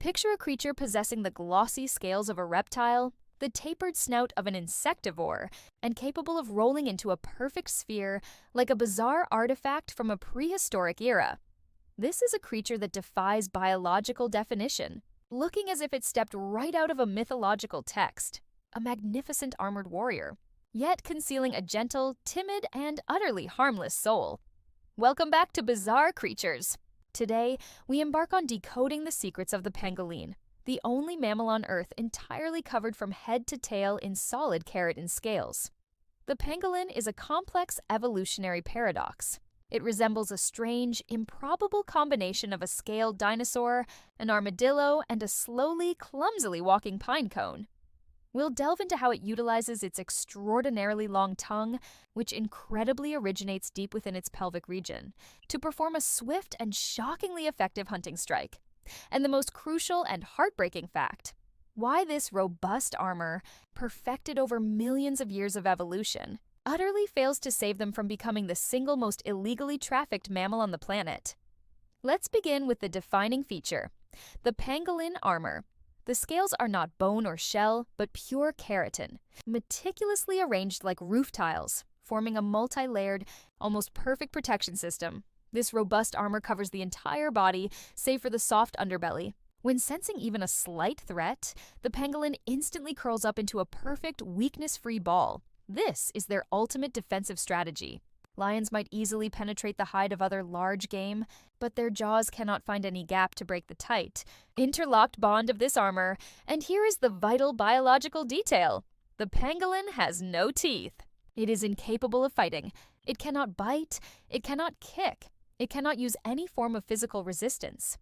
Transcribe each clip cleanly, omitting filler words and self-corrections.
Picture a creature possessing the glossy scales of a reptile, the tapered snout of an insectivore, and capable of rolling into a perfect sphere like a bizarre artifact from a prehistoric era. This is a creature that defies biological definition, looking as if it stepped right out of a mythological text, a magnificent armored warrior, yet concealing a gentle, timid, and utterly harmless soul. Welcome back to Bizarre Creatures. Today, we embark on decoding the secrets of the pangolin, the only mammal on Earth entirely covered from head to tail in solid keratin scales. The pangolin is a complex evolutionary paradox. It resembles a strange, improbable combination of a scaled dinosaur, an armadillo, and a slowly, clumsily walking pine cone. We'll delve into how it utilizes its extraordinarily long tongue, which incredibly originates deep within its pelvic region, to perform a swift and shockingly effective hunting strike. And the most crucial and heartbreaking fact: why this robust armor, perfected over millions of years of evolution, utterly fails to save them from becoming the single most illegally trafficked mammal on the planet. Let's begin with the defining feature: the pangolin armor. The scales are not bone or shell, but pure keratin, meticulously arranged like roof tiles, forming a multi-layered, almost perfect protection system. This robust armor covers the entire body, save for the soft underbelly. When sensing even a slight threat, the pangolin instantly curls up into a perfect, weakness-free ball. This is their ultimate defensive strategy. Lions might easily penetrate the hide of other large game, but their jaws cannot find any gap to break the tight, interlocked bond of this armor. And here is the vital biological detail: the pangolin has no teeth. It is incapable of fighting. It cannot bite. It cannot kick. It cannot use any form of physical resistance.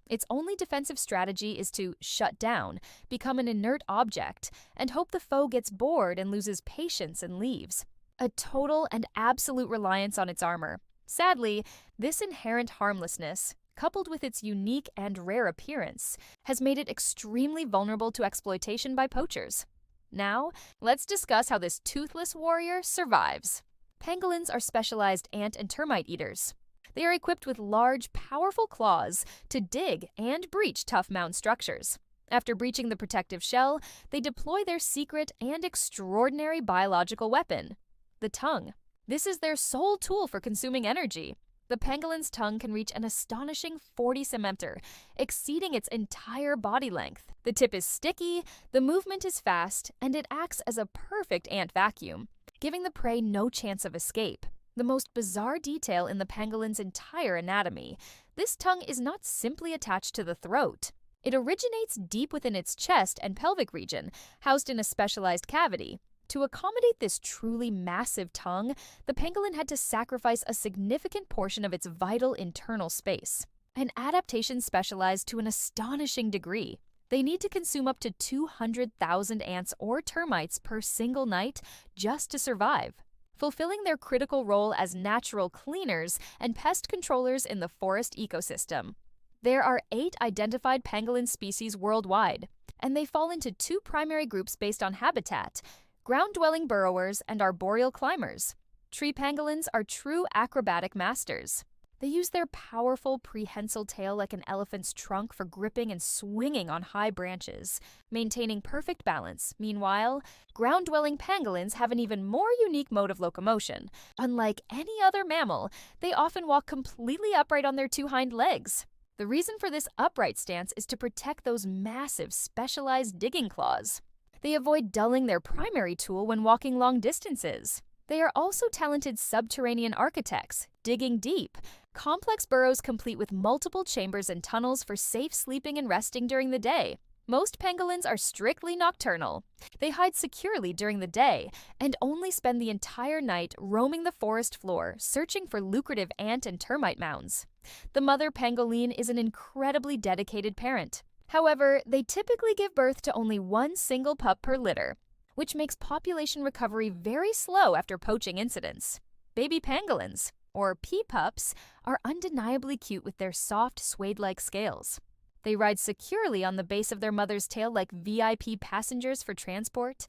Its only defensive strategy is to shut down, become an inert object, and hope the foe gets bored and loses patience and leaves. A total and absolute reliance on its armor. Sadly, this inherent harmlessness, coupled with its unique and rare appearance, has made it extremely vulnerable to exploitation by poachers. Now, let's discuss how this toothless warrior survives. Pangolins are specialized ant and termite eaters. They are equipped with large, powerful claws to dig and breach tough mound structures. After breaching the protective shell, they deploy their secret and extraordinary biological weapon: the tongue. This is their sole tool for consuming energy. The pangolin's tongue can reach an astonishing 40 cm, exceeding its entire body length. The tip is sticky, the movement is fast, and it acts as a perfect ant vacuum, giving the prey no chance of escape. The most bizarre detail in the pangolin's entire anatomy: this tongue is not simply attached to the throat. It originates deep within its chest and pelvic region, housed in a specialized cavity. To accommodate this truly massive tongue, the pangolin had to sacrifice a significant portion of its vital internal space, an adaptation specialized to an astonishing degree. They need to consume up to 200,000 ants or termites per single night just to survive, fulfilling their critical role as natural cleaners and pest controllers in the forest ecosystem. There are 8 identified pangolin species worldwide, and they fall into 2 primary groups based on habitat: ground-dwelling burrowers and arboreal climbers. Tree pangolins are true acrobatic masters. They use their powerful prehensile tail like an elephant's trunk for gripping and swinging on high branches, maintaining perfect balance. Meanwhile, ground-dwelling pangolins have an even more unique mode of locomotion. Unlike any other mammal, they often walk completely upright on their 2 hind legs. The reason for this upright stance is to protect those massive, specialized digging claws. They avoid dulling their primary tool when walking long distances. They are also talented subterranean architects, digging deep, complex burrows complete with multiple chambers and tunnels for safe sleeping and resting during the day. Most pangolins are strictly nocturnal. They hide securely during the day and only spend the entire night roaming the forest floor, searching for lucrative ant and termite mounds. The mother pangolin is an incredibly dedicated parent. However, they typically give birth to only 1 single pup per litter, which makes population recovery very slow after poaching incidents. Baby pangolins, or pea-pups, are undeniably cute with their soft, suede-like scales. They ride securely on the base of their mother's tail like VIP passengers for transport.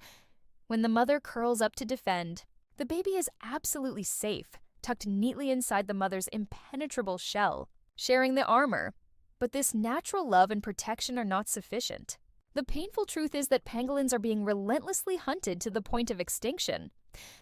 When the mother curls up to defend, the baby is absolutely safe, tucked neatly inside the mother's impenetrable shell, sharing the armor. But this natural love and protection are not sufficient. The painful truth is that pangolins are being relentlessly hunted to the point of extinction.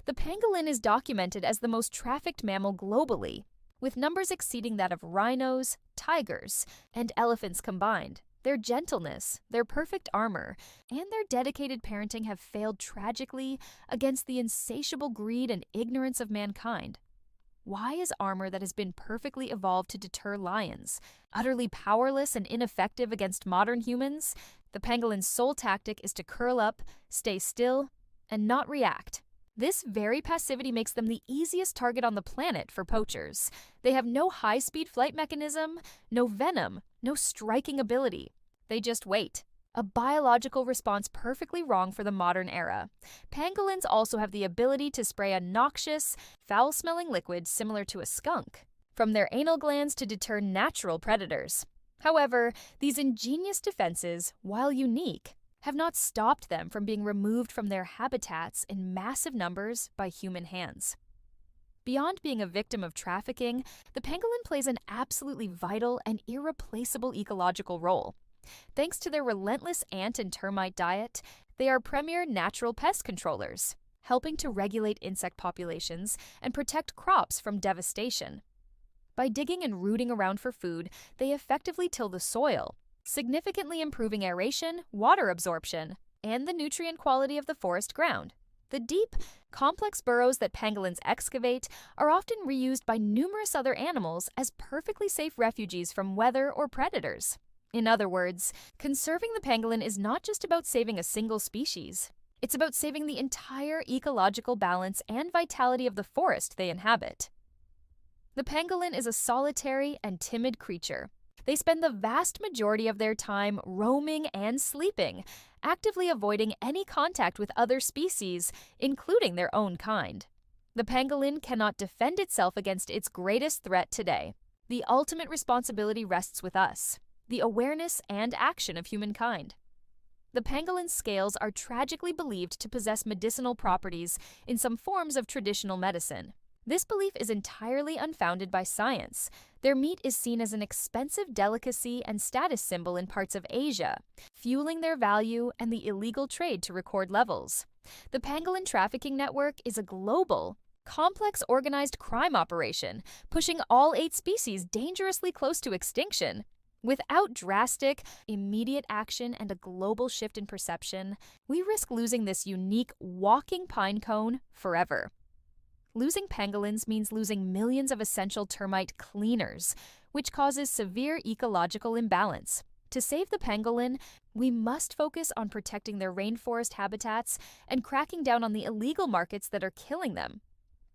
The pangolin is documented as the most trafficked mammal globally, with numbers exceeding that of rhinos, tigers, and elephants combined. Their gentleness, their perfect armor, and their dedicated parenting have failed tragically against the insatiable greed and ignorance of mankind. Why is armor that has been perfectly evolved to deter lions utterly powerless and ineffective against modern humans? The pangolin's sole tactic is to curl up, stay still, and not react. This very passivity makes them the easiest target on the planet for poachers. They have no high-speed flight mechanism, no venom, no striking ability. They just wait. A biological response perfectly wrong for the modern era. Pangolins also have the ability to spray a noxious, foul-smelling liquid similar to a skunk from their anal glands to deter natural predators. However, these ingenious defenses, while unique, have not stopped them from being removed from their habitats in massive numbers by human hands. Beyond being a victim of trafficking, the pangolin plays an absolutely vital and irreplaceable ecological role. Thanks to their relentless ant and termite diet, they are premier natural pest controllers, helping to regulate insect populations and protect crops from devastation. By digging and rooting around for food, they effectively till the soil, significantly improving aeration, water absorption, and the nutrient quality of the forest ground. The deep, complex burrows that pangolins excavate are often reused by numerous other animals as perfectly safe refuges from weather or predators. In other words, conserving the pangolin is not just about saving a single species. It's about saving the entire ecological balance and vitality of the forest they inhabit. The pangolin is a solitary and timid creature. They spend the vast majority of their time roaming and sleeping, actively avoiding any contact with other species, including their own kind. The pangolin cannot defend itself against its greatest threat today. The ultimate responsibility rests with us, the awareness and action of humankind. The pangolin's scales are tragically believed to possess medicinal properties in some forms of traditional medicine. This belief is entirely unfounded by science. Their meat is seen as an expensive delicacy and status symbol in parts of Asia, fueling their value and the illegal trade to record levels. The pangolin trafficking network is a global, complex organized crime operation, pushing all 8 species dangerously close to extinction. Without drastic, immediate action and a global shift in perception, we risk losing this unique walking pine cone forever. Losing pangolins means losing millions of essential termite cleaners, which causes severe ecological imbalance. To save the pangolin, we must focus on protecting their rainforest habitats and cracking down on the illegal markets that are killing them.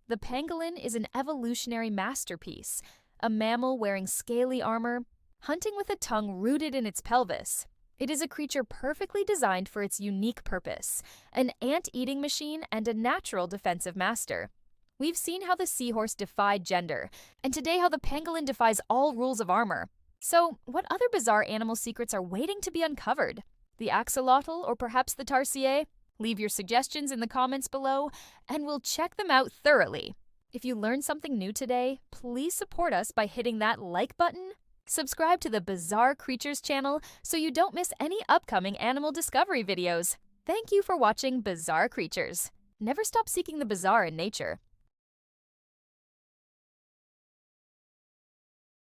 The pangolin is an evolutionary masterpiece, a mammal wearing scaly armor, hunting with a tongue rooted in its pelvis. It is a creature perfectly designed for its unique purpose, an ant-eating machine and a natural defensive master. We've seen how the seahorse defied gender, and today how the pangolin defies all rules of armor. So, what other bizarre animal secrets are waiting to be uncovered? The axolotl or perhaps the tarsier? Leave your suggestions in the comments below, and we'll check them out thoroughly. If you learned something new today, please support us by hitting that like button. Subscribe to the Bizarre Creatures channel so you don't miss any upcoming animal discovery videos. Thank you for watching Bizarre Creatures. Never stop seeking the bizarre in nature.